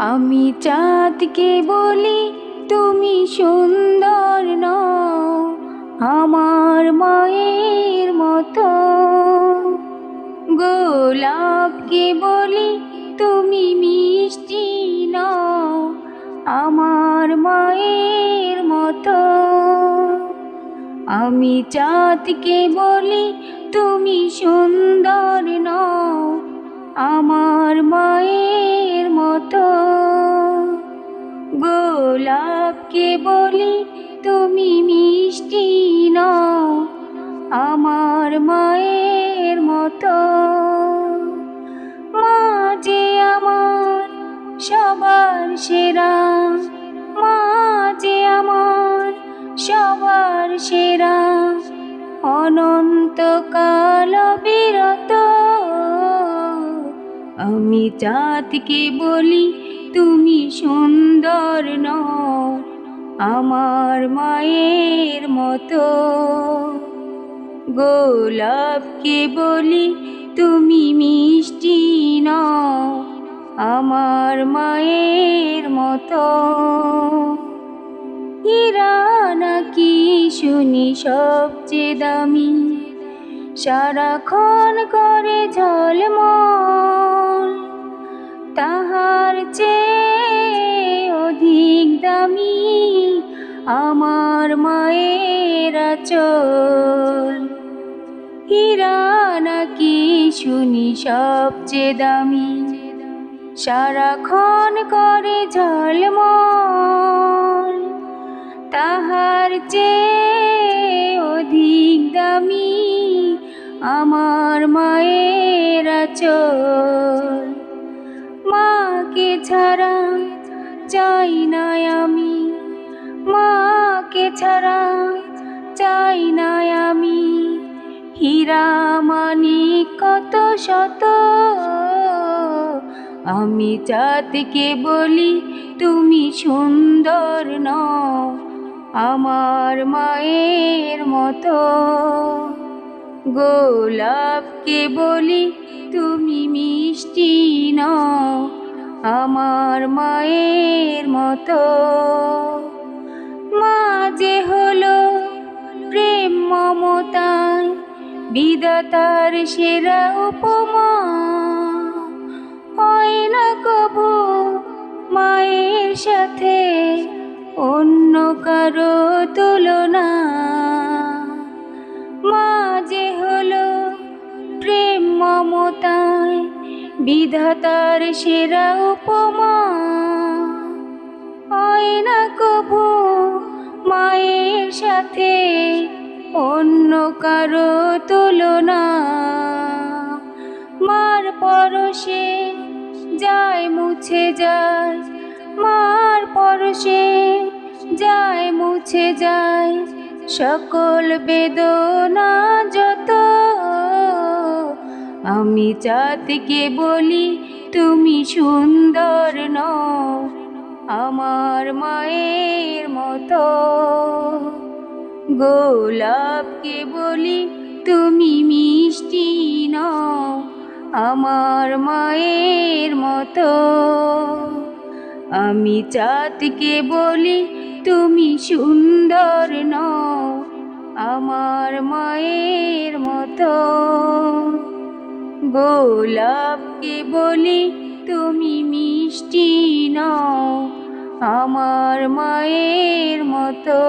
আমি চাঁদকে বলি তুমি সুন্দর নও আমার মায়ের মতো। গোলাপকে বলি তুমি মিষ্টি নও আমার মায়ের মতো। আমি চাঁদকে বলি তুমি সুন্দর নও আমার মায়ের মতো। গোলাপকে বলি তুমি মিষ্টি নও আমার মায়ের মতো। মা যে আমার সবার সেরা, মা যে আমার সবার সেরা, অনন্তকাল বিরত। আমি চাঁদকে বলি তুমি সুন্দর নও আমার মায়ের মতো। গোলাপকে বলি তুমি মিষ্টি নও আমার মায়ের মতো। হীরা নাকি শুনি সবচেয়ে দামি, সারাক্ষণ করে ঝলমল, তাহার চেয়ে অধিক দামি আমার মায়ের আঁচল। হীরা নাকি শুনি সবচেয়ে দামি, সারাক্ষণ করে ঝলমল, তাহার চেয়ে অধিক দামি আমার মায়ের আঁচল। মাকে ছাড়া চাই না আমি, মাকে ছাড়া চাই না আমি, হীরা মানিক কত শত। আমি চাঁদকে বলি তুমি সুন্দর নও আমার মায়ের মতো। গোলাপকে বলি তুমি মিষ্টি নও আমার মায়ের মতো। মা যে হলো প্রেম মমতায় বিধাতার সেরা উপমা, হয় না কবু মায়ের সাথে অন্য কারো তুলনা। মা যে হলো প্রেম মমতায় বিধাতার সেরা উপমা, হয় না কবু মায়ের সাথে অন্য কারো তুলনা। মার পরশে যায় মুছে যায়, মার পরশে যায় মুছে যায় সকল বেদনা যত। আমি চাঁদকে বলি তুমি সুন্দর নও আমার মায়ের মতো। গোলাপকে বলি তুমি মিষ্টি নও আমার মায়ের মতো। আমি চাঁদকে বলি তুমি সুন্দর নও আমার মায়ের মতো। গোলাপকে বলি তুমি মিষ্টি নও আমার মায়ের মতো।